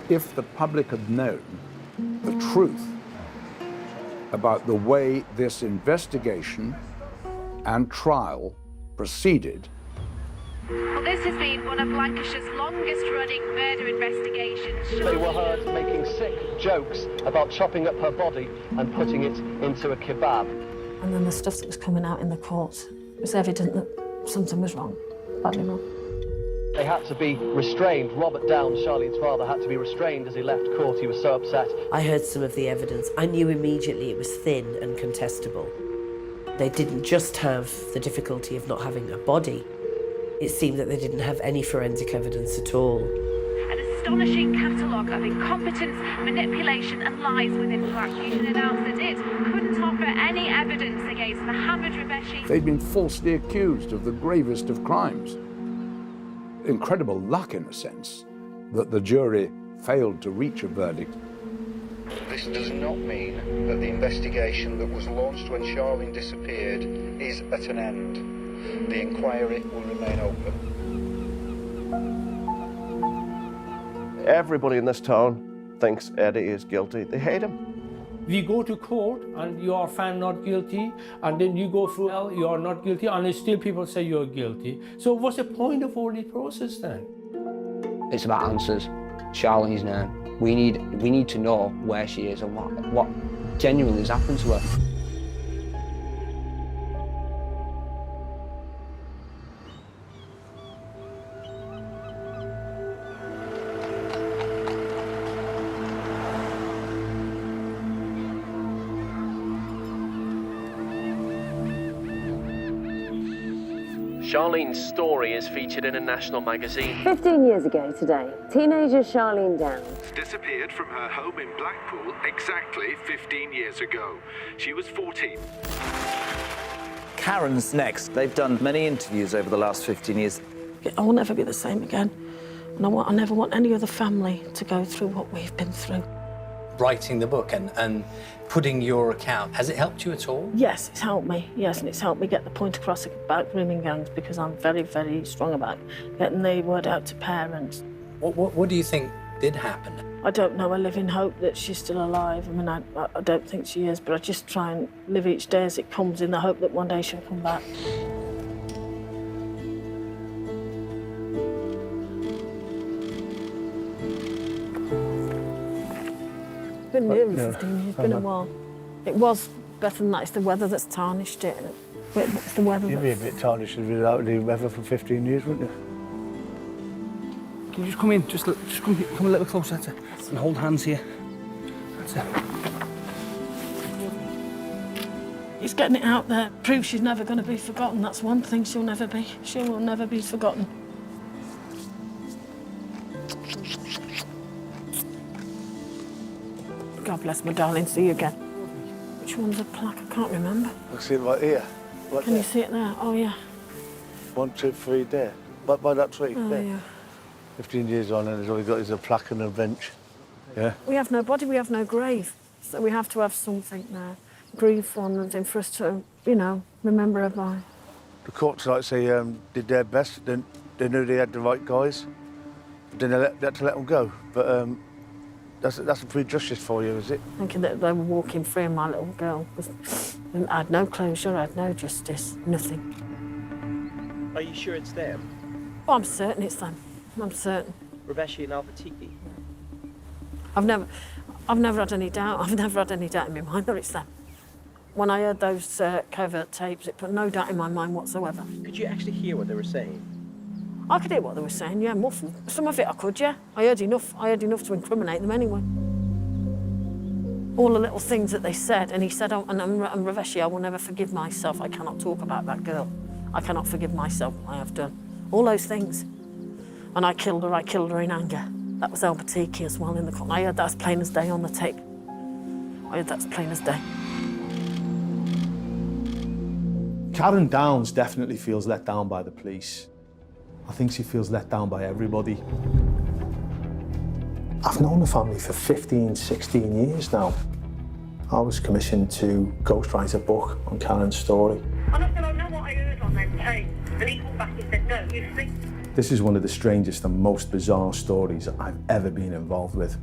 if the public had known the truth about the way this investigation and trial proceeded. Well, this has been one of Lancashire's longest-running murder investigations. They were heard making sick jokes about chopping up her body and putting it into a kebab. And then the stuff that was coming out in the court, it was evident that something was wrong, badly wrong. They had to be restrained. Robert Downs, Charlene's father, had to be restrained as he left court. He was so upset. I heard some of the evidence. I knew immediately it was thin and contestable. They didn't just have the difficulty of not having a body. It seemed that they didn't have any forensic evidence at all. An astonishing catalogue of incompetence, manipulation and lies within the prosecution announced that it couldn't offer any evidence against Mohammed Rabeshi. They'd been falsely accused of the gravest of crimes. Incredible luck, in a sense, that the jury failed to reach a verdict. This does not mean that the investigation that was launched when Charlene disappeared is at an end. The inquiry will remain open. Everybody in this town thinks Eddie is guilty. They hate him. We go to court and you are found not guilty, and then you go through hell, you are not guilty, and still people say you're guilty. So what's the point of all the process then? It's about answers. Charlene's name. We need to know where she is and what genuinely has happened to her. Charlene's story is featured in a national magazine. 15 years ago today, teenager Charlene Downs disappeared from her home in Blackpool exactly 15 years ago. She was 14. Karen's next. They've done many interviews over the last 15 years. I will never be the same again. And I never want any other family to go through what we've been through. Writing the book and putting your account, has it helped you at all? Yes, it's helped me. Yes, and it's helped me get the point across about grooming gangs, because I'm very, very strong about getting the word out to parents. What do you think did happen? I don't know. I live in hope that she's still alive. I mean, I don't think she is, but I just try and live each day as it comes in the hope that one day she'll come back. It's been nearly 15 years, it's been a while. It was better than that. It's the weather that's tarnished it. It's the weather. You'd be a bit tarnished without the weather for 15 years, wouldn't you? Can you just come in? Just come a little closer, that's it. And hold hands here. That's it. It's getting it out there. Proves she's never going to be forgotten. That's one thing she'll never be. She will never be forgotten. God bless my darling. See you again. Which one's a plaque? I can't remember. I see it right here. Right Can there. you see it there? Oh, yeah. 1, 2, 3 there. By that tree. Oh, there. yeah. 15 years on, and all he's got is a plaque and a bench. Yeah. We have no body, we have no grave. So we have to have something there. Grieve for and for us to, you know, remember her by. The courts, like say, did their best. They knew they had the right guys. Then they had to let them go. But that's a free justice for you, is it? Thinking that they were walking free and my little girl I had no closure, I had no justice, nothing. Are you sure it's them? Oh, I'm certain it's them. I'm certain. Rabeshi and Albatiki? I've never had any doubt. I've never had any doubt in my mind that it's them. When I heard those covert tapes, it put no doubt in my mind whatsoever. Could you actually hear what they were saying? I could hear what they were saying, yeah, muffled. Some of it I could, yeah. I heard enough to incriminate them anyway. All the little things that they said, and he said, oh, and Rabeshi, I will never forgive myself. I cannot talk about that girl. I cannot forgive myself what I have done. All those things. And I killed her in anger. That was Albatiki as well in the court. I heard that as plain as day on the tape. I heard that as plain as day. Karen Downs definitely feels let down by the police. I think she feels let down by everybody. I've known the family for 15, 16 years now. I was commissioned to ghostwrite a book on Karen's story. And I said, I know what I heard on them tapes. And he called back and said, no, you think This is one of the strangest and most bizarre stories I've ever been involved with.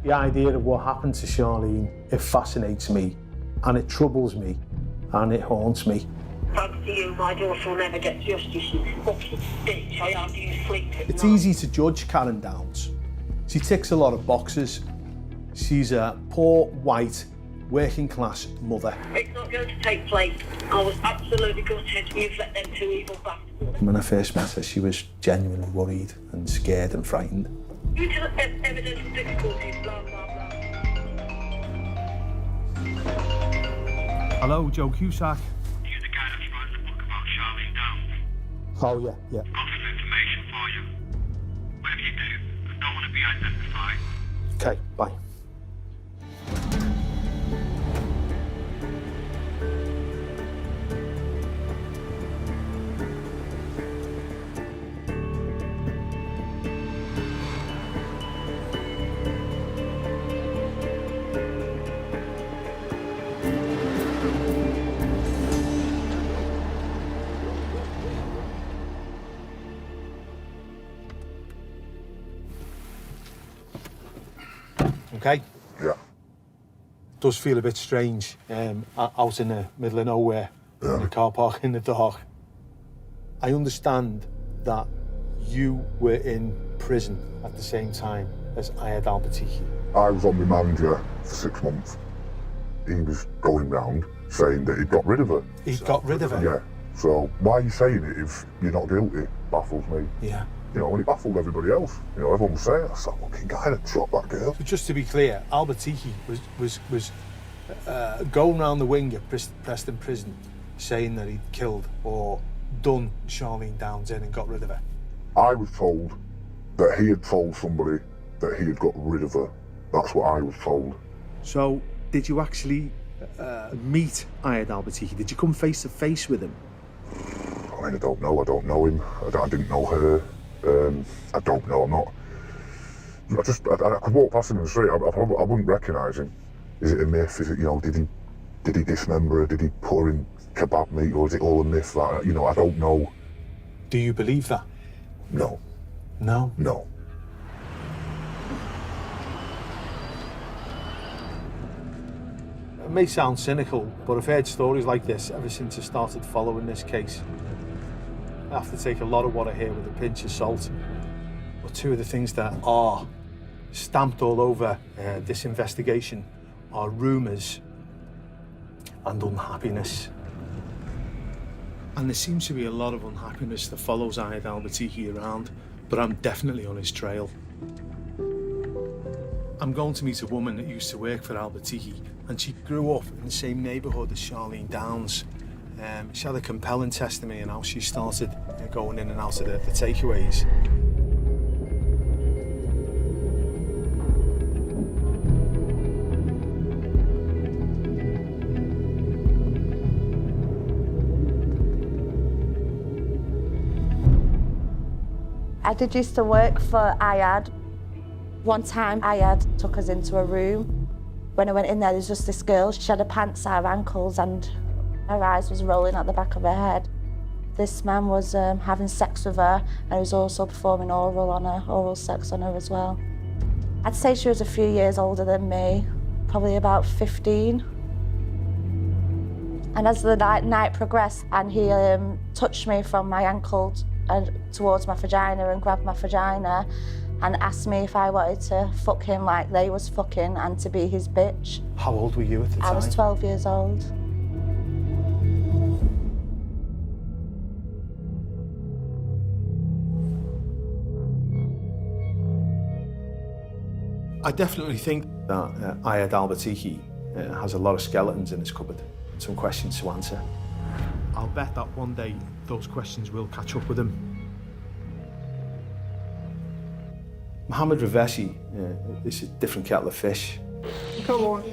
The idea of what happened to Charlene, it fascinates me, and it troubles me, and it haunts me. Thanks to you, my daughter will never get justice, you fucking bitch. I have you sleep at It's night. easy to judge Karen Downs. She ticks a lot of boxes. She's a poor, white, working-class mother. It's not going to take place. I was absolutely gutted. You've let them two evil bastards. When I first met her, she was genuinely worried and scared and frightened. Due to evidence difficulties, blah, blah, blah. Hello, Joe Cusack. You're the guy that's writing the book about Charlene Downs. Oh, yeah, yeah. Got some information for you. Whatever you do, I don't want to be identified. Okay, bye. Okay? Yeah. Does feel a bit strange, out in the middle of nowhere, in a car park in the dark. I understand that you were in prison at the same time as Ayad Al-Batiki. I was on my manager for 6 months. He was going round saying that he'd got rid of her. He got rid of her? Yeah. So why are you saying it if you're not guilty? Baffles me. Yeah. You know, when it baffled everybody else. You know, everyone was saying, that's that fucking guy that shot that girl. But just to be clear, Al-Batiki was going round the wing at Preston Prison saying that he'd killed or done Charlene Downs in and got rid of her. I was told that he had told somebody that he had got rid of her. That's what I was told. So, did you actually meet Ayad Al-Batiki? Did you come face to face with him? I mean, I don't know. I don't know him. I didn't know her. I don't know. I'm not. I could walk past him in the street. I wouldn't recognise him. Is it a myth? Is it, you know, did he dismember her? Did he put her in kebab meat, or is it all a myth? Like, you know, I don't know. Do you believe that? No. No? No. It may sound cynical, but I've heard stories like this ever since I started following this case. I have to take a lot of what I hear with a pinch of salt. But two of the things that are stamped all over this investigation are rumours and unhappiness. And there seems to be a lot of unhappiness that follows Ayad Al-Batiki around, but I'm definitely on his trail. I'm going to meet a woman that used to work for Al-Batiki, and she grew up in the same neighbourhood as Charlene Downs. She had a compelling testimony on how she started going in and out of the takeaways. I did used to work for Ayad. One time Ayad took us into a room. When I went in there, there was just this girl. She had her pants at her ankles and her eyes was rolling at the back of her head. This man was having sex with her, and he was also performing oral sex on her as well. I'd say she was a few years older than me, probably about 15. And as the night progressed, and he touched me from my ankle towards my vagina and grabbed my vagina and asked me if I wanted to fuck him like they was fucking and to be his bitch. How old were you at the time? I was 12 years old. I definitely think that Ayad Al-Batiki has a lot of skeletons in his cupboard, and some questions to answer. I'll bet that one day those questions will catch up with him. Mohammed Raveshi is a different kettle of fish. Come on.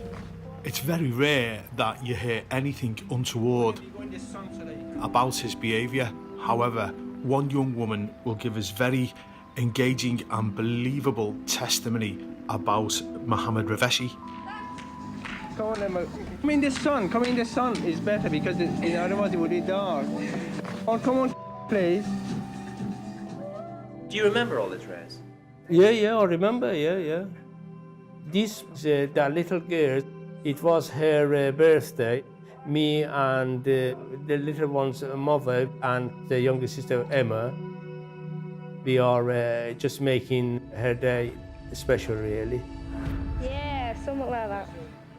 It's very rare that you hear anything untoward about his behaviour. However, one young woman will give us very engaging and believable testimony about Mohammed Raveshi. Come on, Emma. Come in the sun. Come in the sun is better because otherwise it would be dark. Oh, come on, please. Do you remember all this, Rez? Yeah, I remember, yeah. This, that little girl, it was her birthday. Me and the little one's mother and the younger sister, Emma, we are just making her day special, really. Yeah, something like that.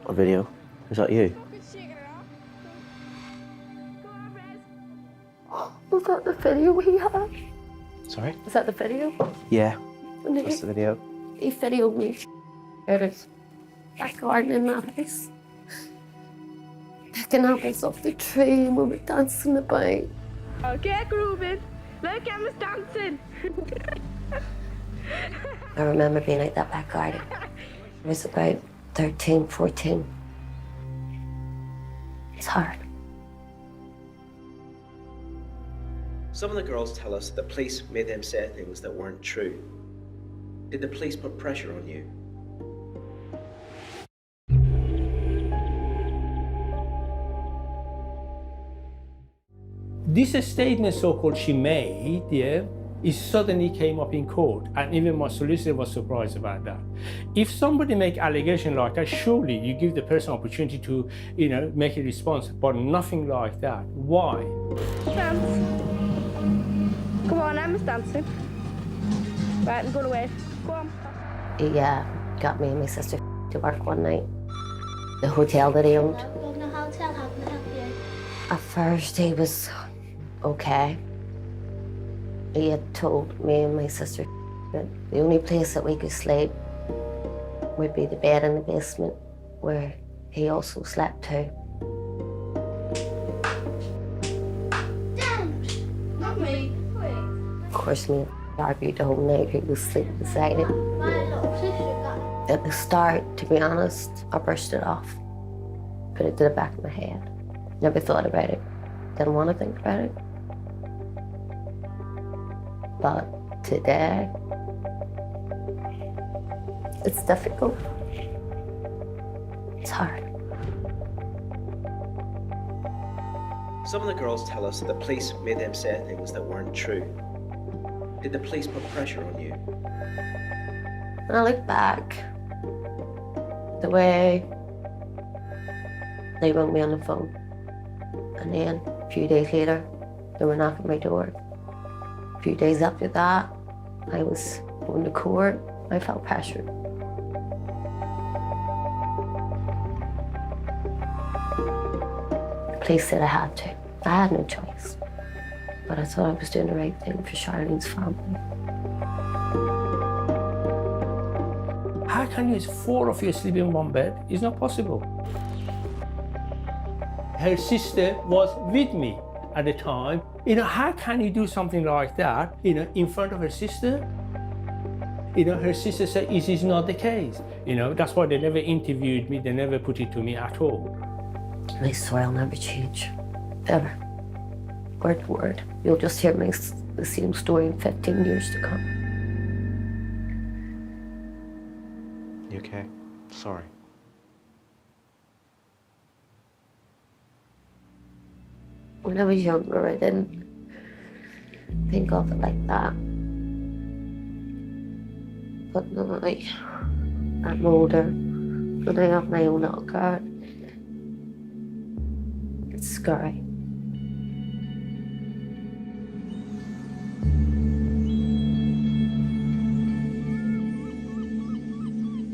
A video? Is that you? Was that the video we had? Sorry? Was that the video? Yeah. And That's the video. He videoed me. It is back garden in that house. Picking apples off the tree and we were dancing about. Okay, grooving. Look, Emma's dancing. I remember being at that back garden. I was about 13, 14. It's hard. Some of the girls tell us the police made them say things that weren't true. Did the police put pressure on you? This statement, so-called, she made, yeah, it suddenly came up in court, and even my solicitor was surprised about that. If somebody make allegation like that, surely you give the person opportunity to, make a response, but nothing like that. Why? Dance. Come on, Emma's dancing. Right, I'm going away. Go on. He got me and my sister to work one night. The hotel that he owned. Welcome to the hotel, how can I help you? At first he was okay. He had told me and my sister that the only place that we could sleep would be the bed in the basement, where he also slept too. Don't! Not me. Wait. Of course, me argued the whole night who was sleeping beside him. My little sister got... At the start, to be honest, I brushed it off. Put it to the back of my head. Never thought about it. Didn't want to think about it. But today, it's difficult. It's hard. Some of the girls tell us the police made them say things that weren't true. Did the police put pressure on you? When I look back, the way they rang me on the phone, and then a few days later, they were knocking my door. A few days after that, I was going to court. I felt pressured. The police said I had to. I had no choice. But I thought I was doing the right thing for Charlene's family. How can you, 4 of you sleep in one bed? It's not possible. Her sister was with me at the time. How can you do something like that, in front of her sister? Her sister said, this is not the case. That's why they never interviewed me, they never put it to me at all. And I swear I'll never change, ever. Word to word. You'll just hear the same story in 15 years to come. You okay? Sorry. When I was younger, I didn't think of it like that. But now I'm older, and I have my own little girl. It's scary.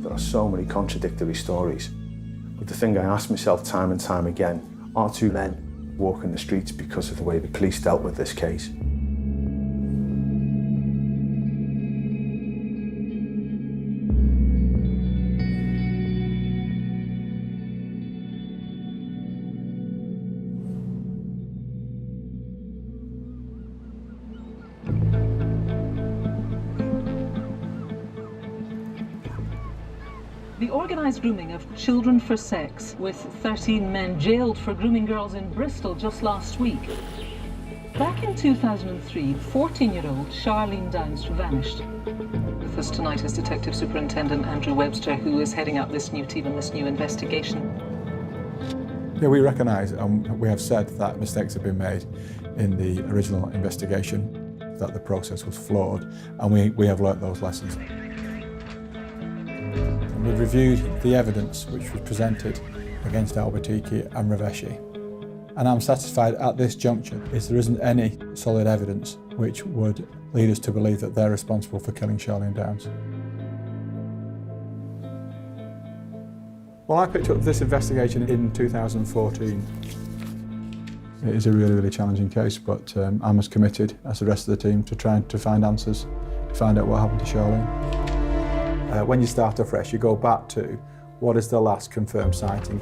There are so many contradictory stories. But the thing I ask myself time and time again, are 2 men walking the streets because of the way the police dealt with this case? The organised grooming of children for sex, with 13 men jailed for grooming girls in Bristol just last week. Back in 2003, 14-year-old Charlene Downs vanished. With us tonight is Detective Superintendent Andrew Webster, who is heading up this new team and this new investigation. Yeah, we recognise and we have said that mistakes have been made in the original investigation. that the process was flawed, and we have learnt those lessons. And we've reviewed the evidence which was presented against Albertiki and Raveshi, and I'm satisfied at this juncture is there isn't any solid evidence which would lead us to believe that they're responsible for killing Charlene Downs. Well, I picked up this investigation in 2014. It is a really, really challenging case, but I'm as committed as the rest of the team to trying to find answers, to find out what happened to Charlene. When you start afresh, you go back to what is the last confirmed sighting.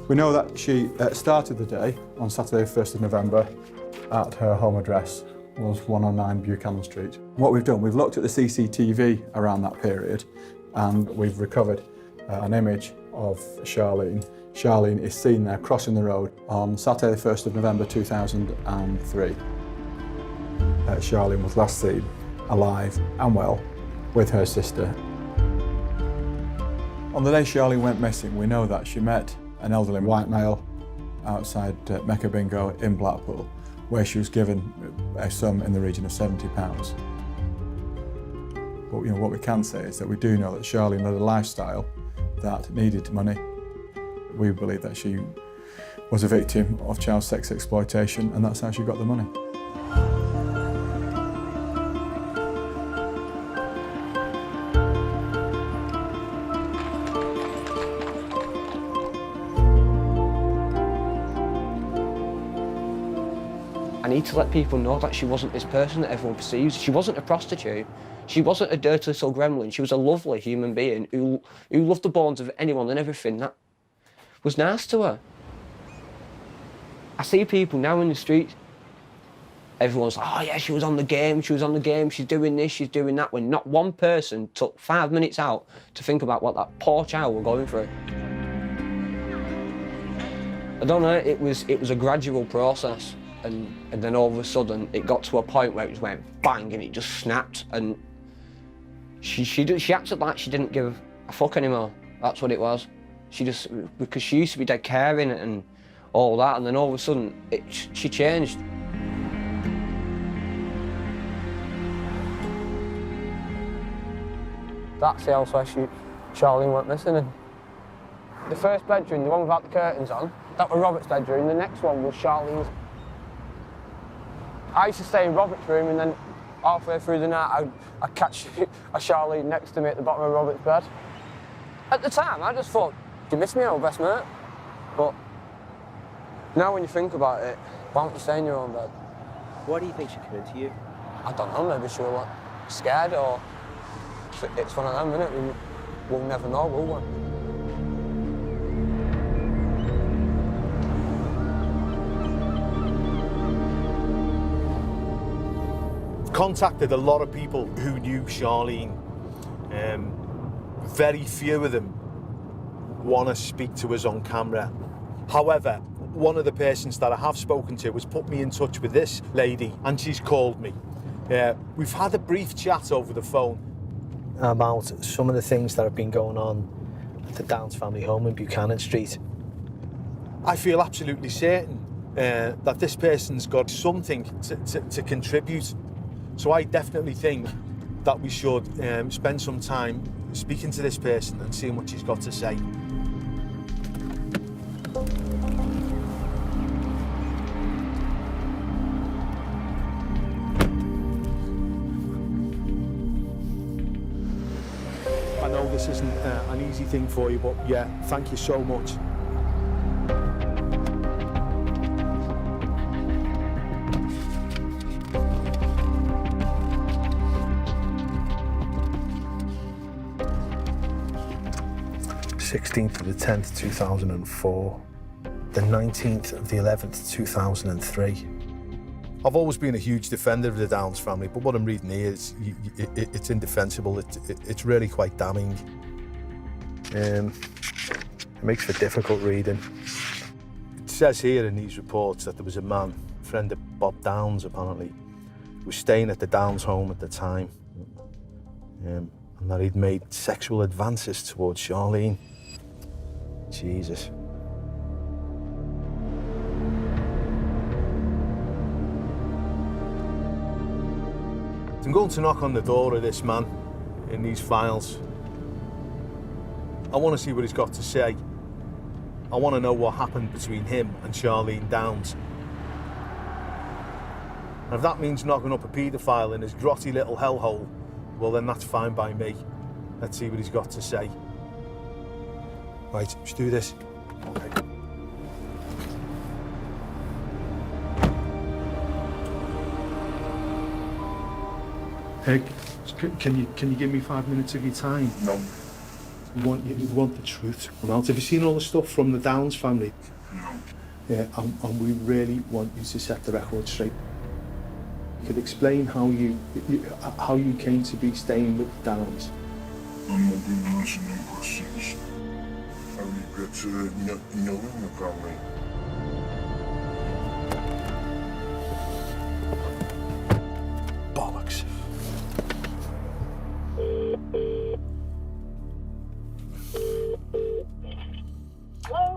We know that she started the day on Saturday, 1st of November, at her home address, was 109 Buchanan Street. What we've done, we've looked at the CCTV around that period, and we've recovered an image of Charlene. Charlene is seen there crossing the road on Saturday, 1st of November 2003. Charlene was last seen alive and well with her sister. On the day Charlene went missing, we know that she met an elderly white male outside Mecca Bingo in Blackpool, where she was given a sum in the region of £70. But what we can say is that we do know that Charlene led a lifestyle that needed money. We believe that she was a victim of child sex exploitation, and that's how she got the money. I need to let people know that she wasn't this person that everyone perceives. She wasn't a prostitute. She wasn't a dirty little gremlin. She was a lovely human being who loved the bones of anyone and everything that was nice to her. I see people now in the streets, everyone's like, oh yeah, she was on the game, she's doing this, she's doing that, when not one person took 5 minutes out to think about what that poor child were going through. I don't know, it was a gradual process, and then all of a sudden it got to a point where it just went bang and it just snapped, and she acted like she didn't give a fuck anymore. That's what it was. Because she used to be dead caring and all that, and then all of a sudden she changed. That's the house where Charlene went missing in. The first bedroom, the one without the curtains on, that was Robert's bedroom. The next one was Charlene's. I used to stay in Robert's room, and then halfway through the night I'd catch a Charlene next to me at the bottom of Robert's bed. At the time, I just thought, you miss me, old best mate. But now when you think about it, why don't you stay in your own bed? Why do you think she came into you? I don't know, maybe she was scared, or it's one of them, innit? We'll never know, will we? Contacted a lot of people who knew Charlene. Very few of them want to speak to us on camera. However, one of the persons that I have spoken to has put me in touch with this lady, and she's called me. We've had a brief chat over the phone about some of the things that have been going on at the Downs family home in Buchanan Street. I feel absolutely certain that this person's got something to contribute. So I definitely think that we should spend some time speaking to this person and seeing what she's got to say. I know this isn't an easy thing for you, but yeah, thank you so much. The 16th of the 10th, 2004. The 19th of the 11th, 2003. I've always been a huge defender of the Downs family, but what I'm reading here is it's indefensible. It's really quite damning. It makes for difficult reading. It says here in these reports that there was a man, a friend of Bob Downs apparently, who was staying at the Downs home at the time, and that he'd made sexual advances towards Charlene. Jesus. I'm going to knock on the door of this man in these files. I want to see what he's got to say. I want to know what happened between him and Charlene Downs. And if that means knocking up a paedophile in his grotty little hellhole, well then that's fine by me. Let's see what he's got to say. Right, let's do this. Okay. Hey, can you give me 5 minutes of your time? No. You want the truth. Well, have you seen all the stuff from the Downs family? No. Yeah, and we really want you to set the record straight. You could explain how you came to be staying with the Downs. I'm not going to answer no questions. I regret knowing the family. Bollocks.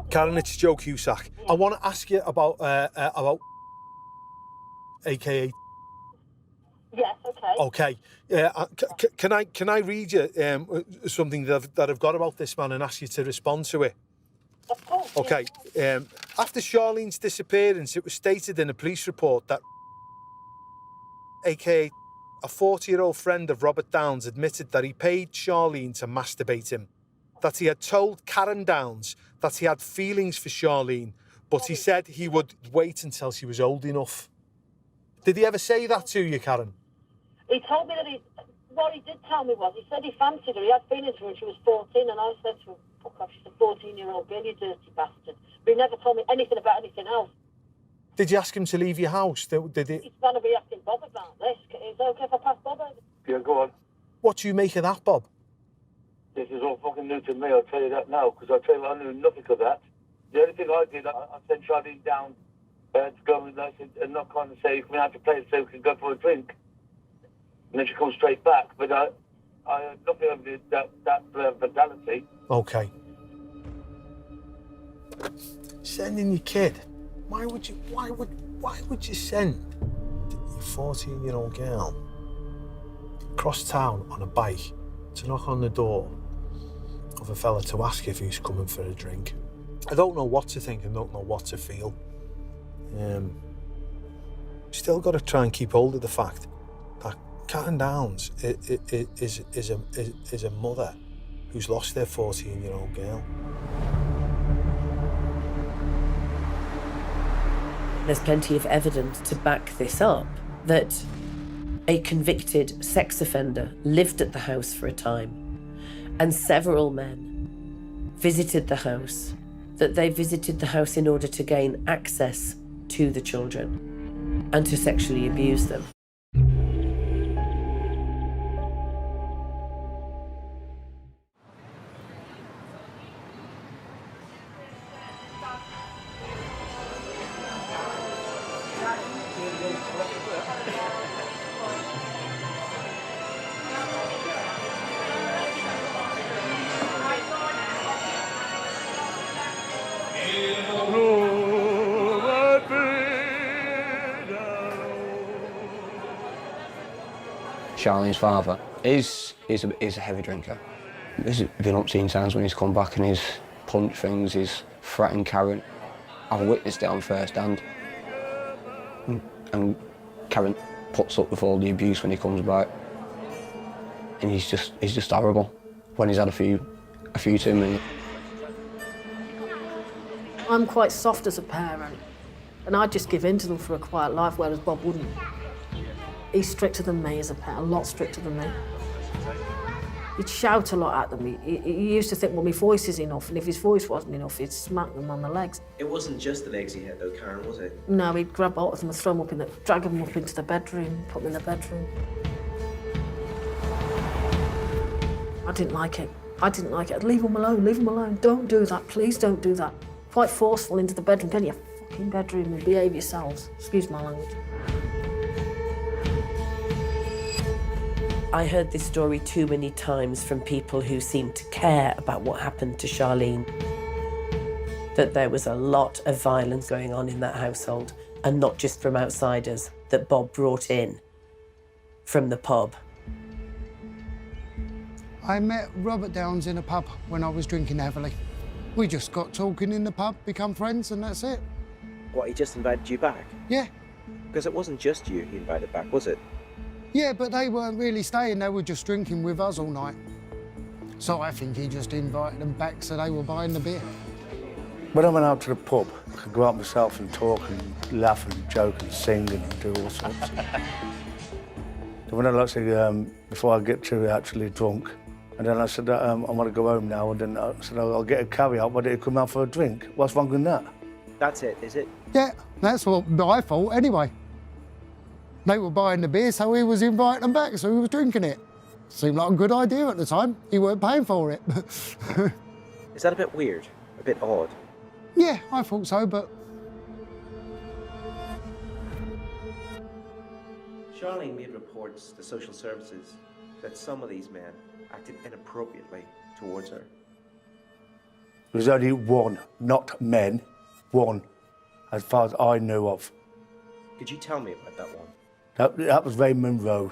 Karen, it's Joe Cusack. I want to ask you about AKA. Yes, okay. Okay. Can I read you something that I've got about this man and ask you to respond to it? Of course. Okay. After Charlene's disappearance, it was stated in a police report that AKA a 40-year-old friend of Robert Downs admitted that he paid Charlene to masturbate him. That he had told Karen Downs that he had feelings for Charlene, but he said he would wait until she was old enough. Did he ever say that to you, Karen? He told me that what he did tell me was, he said he fancied her, he had feelings for her when she was 14, and I said to him, fuck off, she's a 14-year-old girl, you dirty bastard. But he never told me anything about anything else. Did you ask him to leave your house? Did he? He's going to be asking Bob about this. Is it okay if I pass Bob over? Yeah, go on. What do you make of that, Bob? This is all fucking new to me, I'll tell you that now, because I'll tell you I knew nothing of that. The only thing I did, I sent Charlene down to go and knock on and say, we have to play it so we can go for a drink. And then she comes straight back, but I had nothing of that fatality. Okay. Sending your kid. Why would you send your 14-year-old girl across town on a bike to knock on the door of a fella to ask if he's coming for a drink? I don't know what to think and don't know what to feel. Still got to try and keep hold of the fact that Karen Downs is a mother who's lost their 14-year-old girl. There's plenty of evidence to back this up, that a convicted sex offender lived at the house for a time, and several men visited the house, that they visited the house in order to gain access to the children and to sexually abuse them. Charlene's father is a heavy drinker. There's been umpteen times when he's come back and he's punched things, he's threatened Karen. I've witnessed it on first hand. And Karen puts up with all the abuse when he comes back. And he's just horrible when he's had a few too many. I'm quite soft as a parent, and I'd just give in to them for a quiet life, whereas Bob wouldn't. He's stricter than me as a parent, a lot stricter than me. He'd shout a lot at them. He used to think, well, my voice is enough, and if his voice wasn't enough, he'd smack them on the legs. It wasn't just the legs he had, though, Karen, was it? No, he'd grab hold of them and throw them up drag them up into the bedroom, put them in the bedroom. I didn't like it. I'd leave them alone, Don't do that, please don't do that. Quite forceful into the bedroom, get in your fucking bedroom and behave yourselves. Excuse my language. I heard this story too many times from people who seemed to care about what happened to Charlene. That there was a lot of violence going on in that household, and not just from outsiders, that Bob brought in from the pub. I met Robert Downs in a pub when I was drinking heavily. We just got talking in the pub, become friends, and that's it. What, he just invited you back? Yeah. Because it wasn't just you he invited back, was it? Yeah, but they weren't really staying, they were just drinking with us all night. So I think he just invited them back so they were buying the beer. When I went out to the pub, I could go out myself and talk and laugh and joke and sing and do all sorts. So when I like say, before I get too actually drunk, and then I said, I want to go home now, and then I said, I'll get a carry out, but did you come out for a drink? What's wrong with that? That's it, is it? Yeah, that's what I thought anyway. They were buying the beer, so he was inviting them back, so he was drinking it. Seemed like a good idea at the time. He weren't paying for it. Is that a bit weird? A bit odd? Yeah, I thought so, but... Charlene made reports to social services that some of these men acted inappropriately towards her. There was only one, not men, one, as far as I knew of. Could you tell me about that one? That was Raymond Monroe.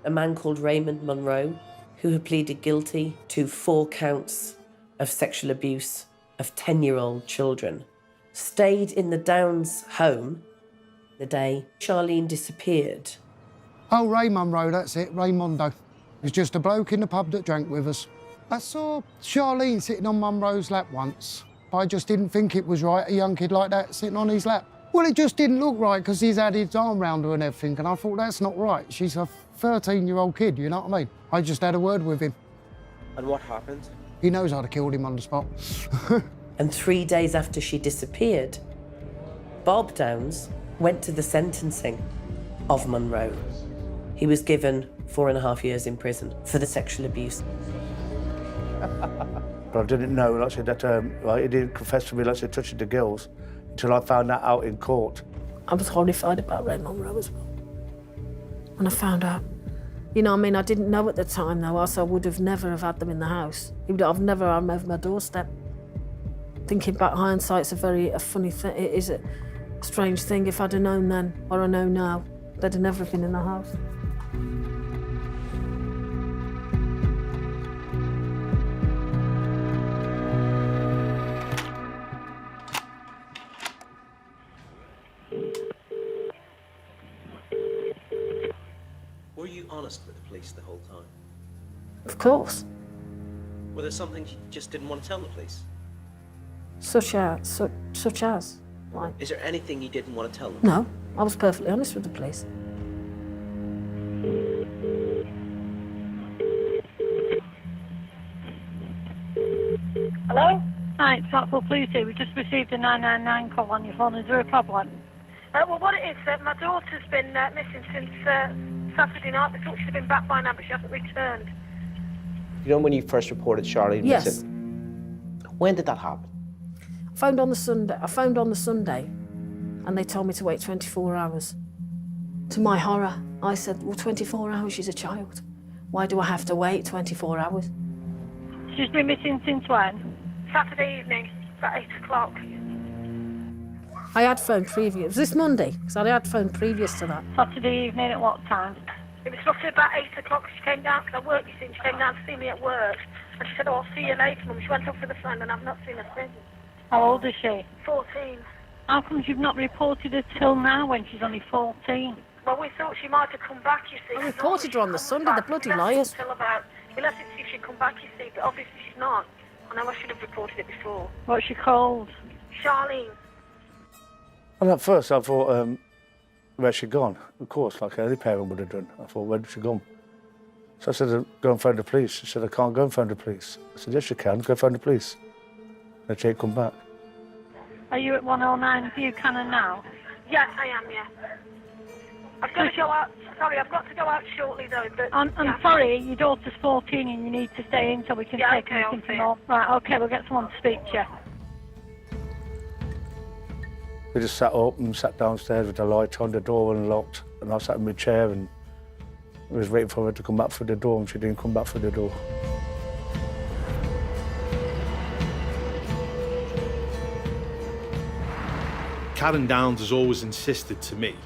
A man called Raymond Monroe, who had pleaded guilty to 4 counts of sexual abuse of 10-year-old children, stayed in the Downs home the day Charlene disappeared. Oh, Ray Monroe, that's it, Raymondo. He was just a bloke in the pub that drank with us. I saw Charlene sitting on Monroe's lap once, but I just didn't think it was right, a young kid like that sitting on his lap. Well, it just didn't look right because he's had his arm round her and everything, and I thought, that's not right. She's a 13-year-old kid, you know what I mean? I just had a word with him. And what happened? He knows I'd have killed him on the spot. And 3 days after she disappeared, Bob Downs went to the sentencing of Monroe. He was given 4.5 years in prison for the sexual abuse. But I didn't know, like I said, that he didn't confess to me, like I said, touching the girls, until I found that out in court. I was horrified about Ray Monroe as well. When I found out. You know, I mean, I didn't know at the time, though, else I would have never have had them in the house. I've never had them over my doorstep. Thinking back, hindsight's a funny thing. It is a strange thing. If I'd have known then, or I know now, they'd have never been in the house. Were you honest with the police the whole time? Of course. Were there some things you just didn't want to tell the police? Such as? Like, Is there anything you didn't want to tell them? no, I was perfectly honest with the police. Hello? Hi, it's Blackpool Police here. We just received a 999 call on your phone. Is there a problem? Well, what it is, my daughter's been missing since Saturday night. They thought she'd been back by now, but she hasn't returned. You know when you first reported Charlene Yes. missing? When did that happen? I found on the Sunday, and they told me to wait 24 hours. To my horror, I said, well, 24 hours, she's a child. Why do I have to wait 24 hours? She's been missing since when? Saturday evening, about 8 o'clock. I had phoned previous. It was this Monday, because I had phoned previous to that. Saturday evening at what time? It was roughly about 8 o'clock. She came down, because I work, you see, and she came down to see me at work. And she said, oh, I'll see you later, Mum. She went up with a friend, and I've not seen her since. How old is she? 14. How come you've not reported her till now when she's only 14? Well, we thought she might have come back, you see. I reported her on the Sunday, the bloody liars. We left it to see if she'd come back, you see, but obviously she's not. I know I should have reported it before. What's she called? Charlene. And at first I thought, where's she gone? Of course, like any parent would have done. I thought, where'd she gone? So I said, go and phone the police. She said, I can't go and phone the police. I said, yes, you can, go phone the police. And she ain't come back. Are you at 109 Buchanan now? Yes, I am, yeah. I've got to go out. Sorry, I've got to go out shortly, though. But I'm sorry, your daughter's 14 and you need to stay in so we can take anything from home. Right, OK, we'll get someone to speak to you. We just sat up and sat downstairs with the light on, the door unlocked, and I sat in my chair and I was waiting for her to come back through the door, and she didn't come back through the door. Karen Downs has always insisted to me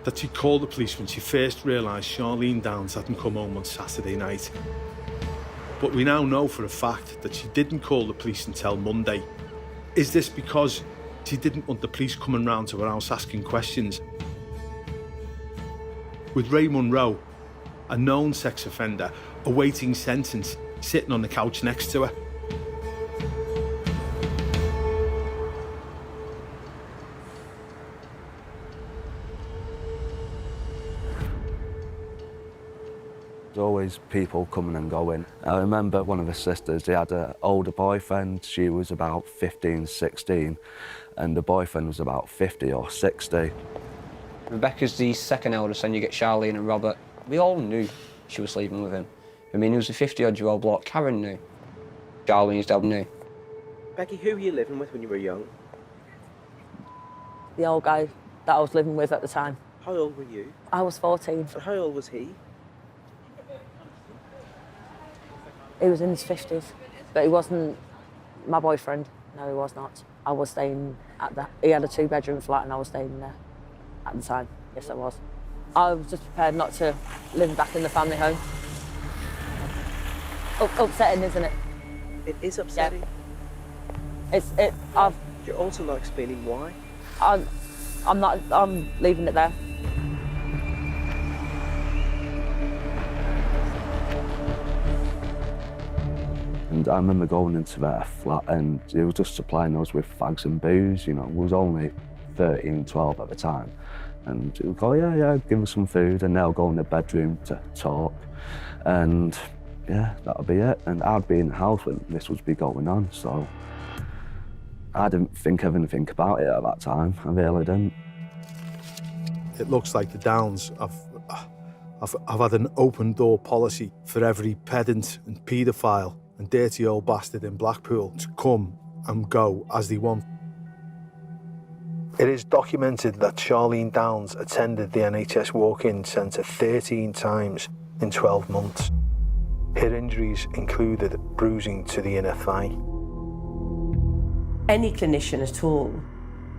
that she called the police when she first realised Charlene Downs hadn't come home on Saturday night. But we now know for a fact that she didn't call the police until Monday. Is this because she didn't want the police coming round to her house asking questions? With Ray Munro, a known sex offender, awaiting sentence, sitting on the couch next to her. There's always people coming and going. I remember one of her sisters, they had an older boyfriend. She was about 15, 16, and the boyfriend was about 50 or 60. Rebecca's the second eldest, and you get Charlene and Robert. We all knew she was sleeping with him. I mean, he was a 50-odd-year-old bloke. Karen knew. Charlene's dad knew. Becky, who were you living with when you were young? The old guy that I was living with at the time. How old were you? I was 14. And how old was he? He was in his 50s, but he wasn't my boyfriend. No, he was not. I was staying at that. He had a 2-bedroom flat and I was staying there at the time. Yes, I was. I was just prepared not to live back in the family home. Upsetting, isn't it? It is upsetting. Yeah. You're also not explaining why. I'm leaving it there. And I remember going into their flat and they were just supplying us with fags and booze, you know. We was only 13, 12 at the time. And it would go, yeah, give us some food, and they'll go in the bedroom to talk. And yeah, that'll be it. And I'd be in the house when this would be going on, so I didn't think of anything about it at that time. I really didn't. It looks like the Downs have had an open door policy for every pedant and paedophile and dirty old bastard in Blackpool to come and go as they want. It is documented that Charlene Downs attended the NHS walk-in centre 13 times in 12 months. Her injuries included bruising to the inner thigh. Any clinician at all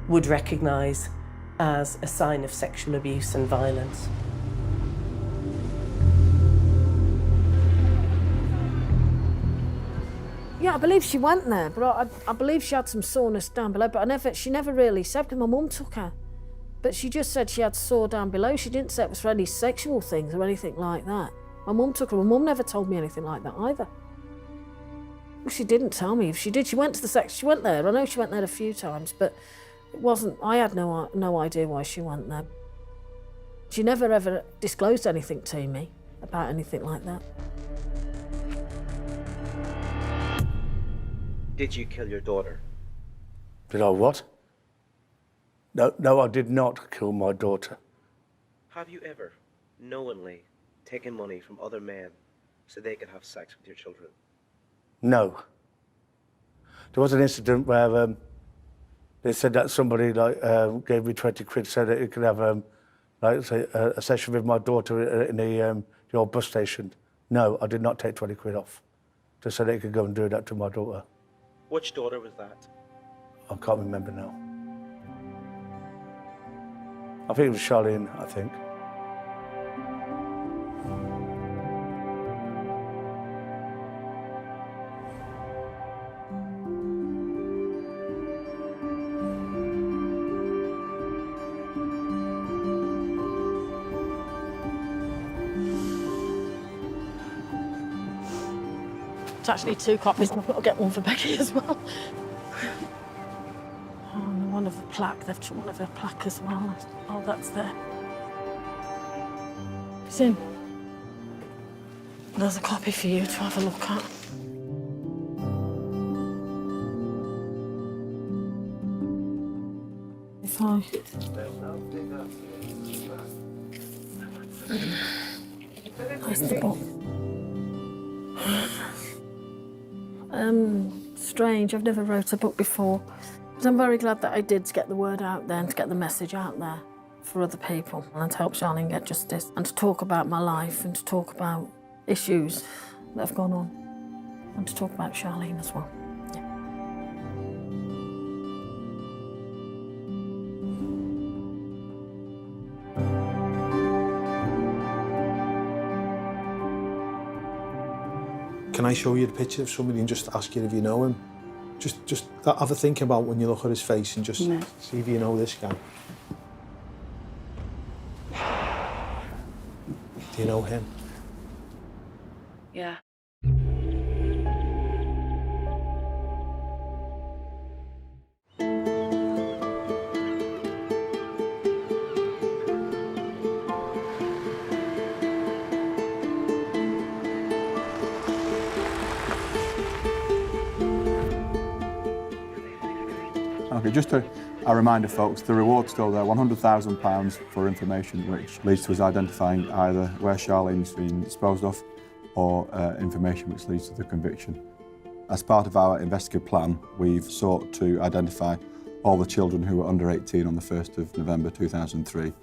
would recognise as a sign of sexual abuse and violence. Yeah, I believe she went there, but I believe she had some soreness down below, but she never really said, because my mum took her. But she just said she had sore down below. She didn't say it was for any sexual things or anything like that. My mum took her. My mum never told me anything like that either. Well, she didn't tell me. If she did, she went to the sex. She went there. I know she went there a few times, but it wasn't. I had no idea why she went there. She never ever disclosed anything to me about anything like that. Did you kill your daughter? Did I what? No, I did not kill my daughter. Have you ever knowingly taken money from other men so they could have sex with your children? No. There was an incident where they said that somebody gave me 20 quid so that it could have a session with my daughter in the old bus station. No, I did not take 20 quid off, just so they could go and do that to my daughter. Which daughter was that? I can't remember now. I think it was Charlene, I think. It's actually 2 copies, and I've got to get one for Becky as well. Oh, and one of the plaque, they've took one of her plaque as well. Oh, that's there. It's in. There's a copy for you to have a look at. If I... There's the book. Strange, I've never wrote a book before. But I'm very glad that I did to get the word out there and to get the message out there for other people and to help Charlene get justice and to talk about my life and to talk about issues that have gone on and to talk about Charlene as well. Yeah. Can I show you the picture of somebody and just ask you if you know him? Just have a think about when you look at his face and just see if you know this guy. Do you know him? Yeah. Okay, just a reminder, folks, the reward's still there, £100,000 for information which leads to us identifying either where Charlene's been disposed of or information which leads to the conviction. As part of our investigative plan, we've sought to identify all the children who were under 18 on the 1st of November 2003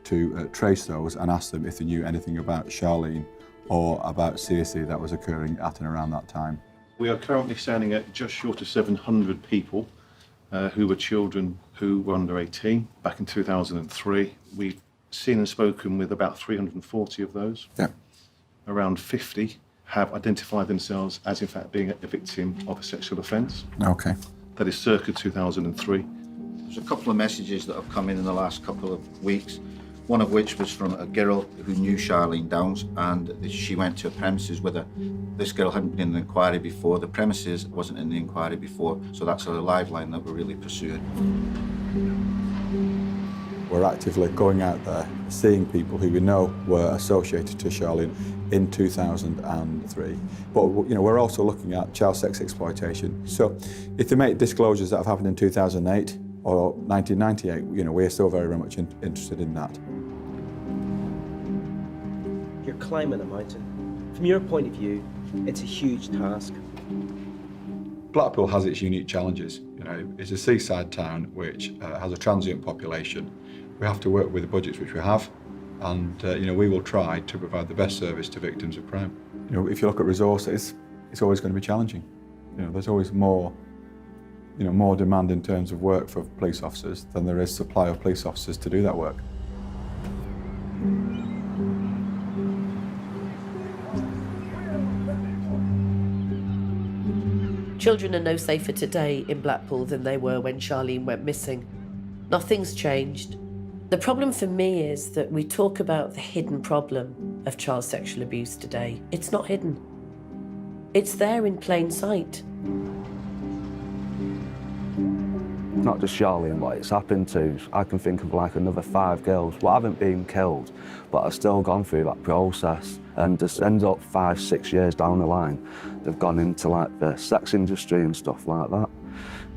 to trace those and ask them if they knew anything about Charlene or about CSE that was occurring at and around that time. We are currently standing at just short of 700 people who were children who were under 18 back in 2003. We've seen and spoken with about 340 of those. Yeah. Around 50 have identified themselves as in fact being a victim of a sexual offence. Okay. That is circa 2003. There's a couple of messages that have come in the last couple of weeks, one of which was from a girl who knew Charlene Downs, and she went to a premises with her. This girl hadn't been in the inquiry before, the premises wasn't in the inquiry before, so that's a live line that we're really pursuing. We're actively going out there, seeing people who we know were associated to Charlene in 2003. But we're also looking at child sex exploitation. So if they make disclosures that have happened in 2008 or 1998, we're still very much interested in that. You're climbing a mountain. From your point of view, it's a huge task. Blackpool has its unique challenges. It's a seaside town which has a transient population. We have to work with the budgets which we have, and we will try to provide the best service to victims of crime. If you look at resources, it's always going to be challenging. There's always more demand in terms of work for police officers than there is supply of police officers to do that work. Children are no safer today in Blackpool than they were when Charlene went missing. Nothing's changed. The problem for me is that we talk about the hidden problem of child sexual abuse today. It's not hidden. It's there in plain sight. Not just Charlene, what it's happened to, I can think of like another 5 girls who haven't been killed, but have still gone through that process, and just end up 5-6 years down the line, they've gone into like the sex industry and stuff like that,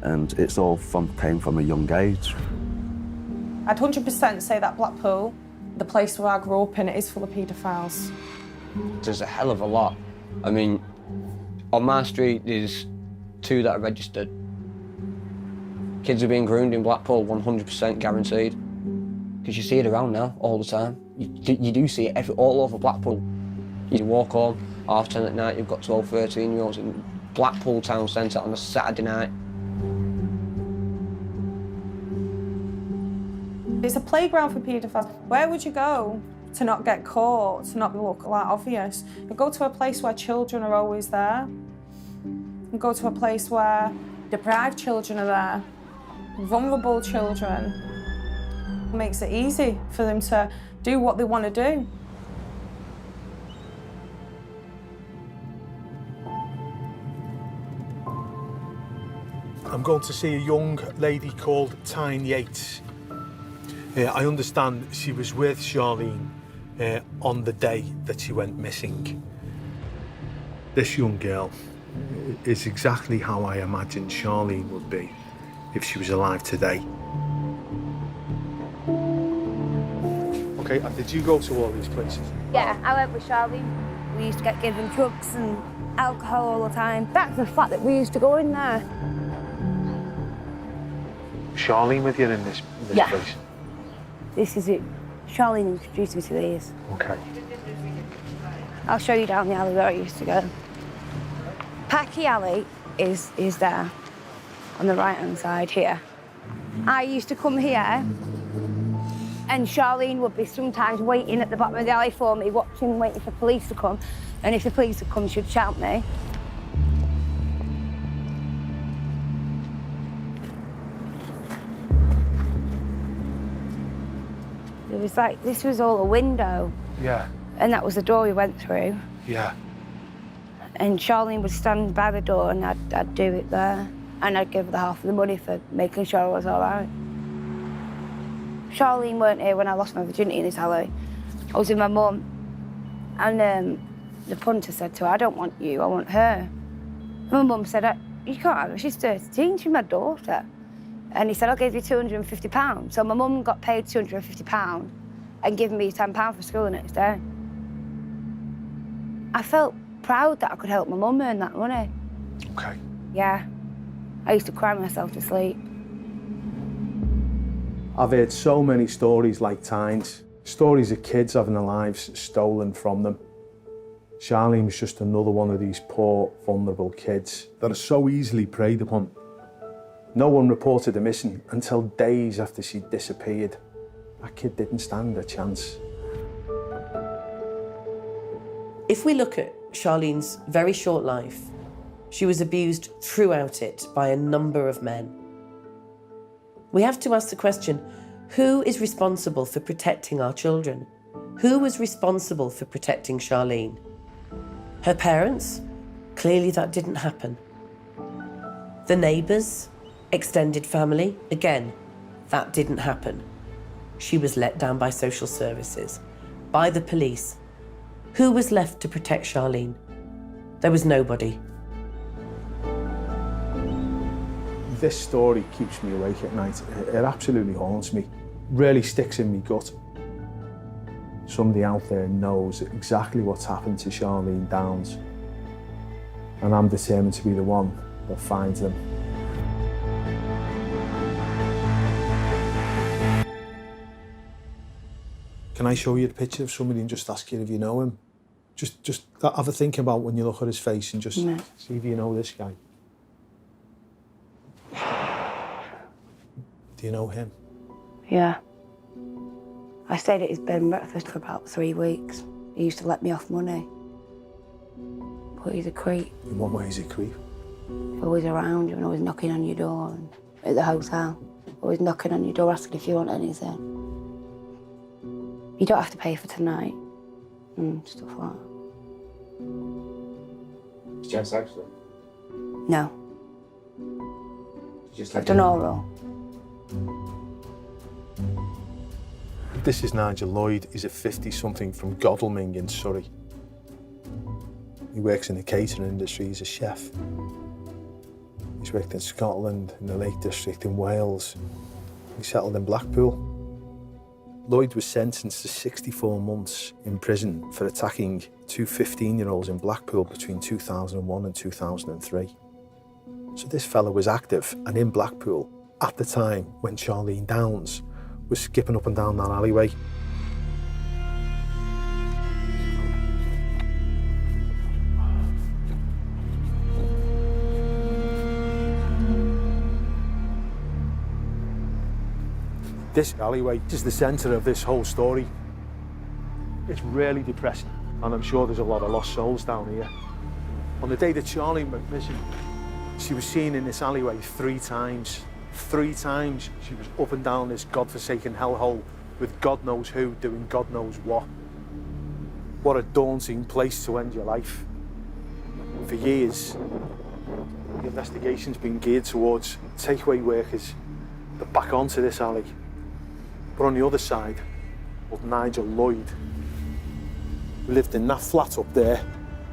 and it's all came from a young age. I'd 100% say that Blackpool, the place where I grew up in, it is full of paedophiles. There's a hell of a lot. I mean, on my street there's 2 that are registered. Kids are being groomed in Blackpool, 100% guaranteed. Because you see it around now, all the time. You do see it all over Blackpool. You walk home, 10:30 at night, you've got 12, 13-year-olds in Blackpool town centre on a Saturday night. It's a playground for paedophiles. Where would you go to not get caught, to not look like obvious? You go to a place where children are always there. You go to a place where deprived children are there. Vulnerable children. It makes it easy for them to do what they want to do. I'm going to see a young lady called Tyne Yates. I understand she was with Charlene on the day that she went missing. This young girl is exactly how I imagined Charlene would be if she was alive today. Okay, and did you go to all these places? Yeah, I went with Charlene. We used to get given drugs and alcohol all the time. That's the fact that we used to go in there. Charlene with you in this place? This is it. Charlene introduced me to these. Okay. I'll show you down the alley where I used to go. Packy Alley is there, on the right-hand side here. I used to come here And Charlene would be sometimes waiting at the bottom of the alley for me, watching, waiting for police to come. And if the police had come, she'd shout me. It was like, this was all a window. Yeah. And that was the door we went through. Yeah. And Charlene would stand by the door and I'd do it there. And I'd give her half of the money for making sure I was all right. Charlene weren't here when I lost my virginity in this alley. I was with my mum. And the punter said to her, I don't want you, I want her. And my mum said, you can't have her, she's 13, she's my daughter. And he said, I'll give you £250. So my mum got paid £250 and given me £10 for school the next day. I felt proud that I could help my mum earn that money. Okay. Yeah. I used to cry myself to sleep. I've heard so many stories like Tyne's, stories of kids having their lives stolen from them. Charlene was just another one of these poor, vulnerable kids that are so easily preyed upon. No one reported her missing until days after she disappeared. That kid didn't stand a chance. If we look at Charlene's very short life, she was abused throughout it by a number of men. We have to ask the question, who is responsible for protecting our children? Who was responsible for protecting Charlene? Her parents? Clearly that didn't happen. The neighbours? Extended family? Again, that didn't happen. She was let down by social services, by the police. Who was left to protect Charlene? There was nobody. This story keeps me awake at night. It absolutely haunts me, really sticks in me gut. Somebody out there knows exactly what's happened to Charlene Downs, and I'm determined to be the one that finds them. Can I show you a picture of somebody and just ask you if you know him? Just have a think about when you look at his face and just see if you know this guy. Do you know him? Yeah. I stayed at his bed and breakfast for about 3 weeks. He used to let me off money. But he's a creep. In what way is he a creep? Always around you and always knocking on your door. And at the hotel, always knocking on your door asking if you want anything. You don't have to pay for tonight. And stuff like that. Did you have sex with him? No. Just I've done oral. This is Nigel Lloyd. He's a 50-something from Godalming in Surrey. He works in the catering industry. He's a chef. He's worked in Scotland, in the Lake District in Wales. He settled in Blackpool. Lloyd was sentenced to 64 months in prison for attacking 2 15-year-olds in Blackpool between 2001 and 2003. So this fella was active and in Blackpool at the time when Charlene Downs was skipping up and down that alleyway. This alleyway is the centre of this whole story. It's really depressing, and I'm sure there's a lot of lost souls down here. On the day that Charlene went missing, she was seen in this alleyway 3 times. 3 times she was up and down this godforsaken hellhole with God knows who doing God knows what. What a daunting place to end your life. For years, the investigation's been geared towards takeaway workers that back onto this alley. But on the other side was Nigel Lloyd, who lived in that flat up there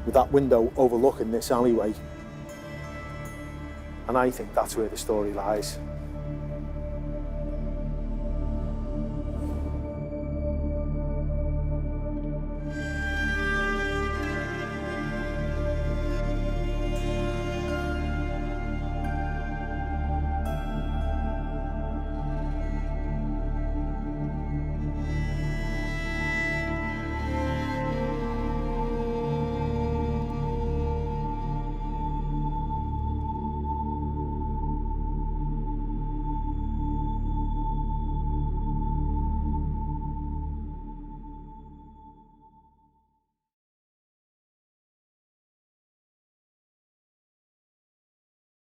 with that window overlooking this alleyway. And I think that's where the story lies.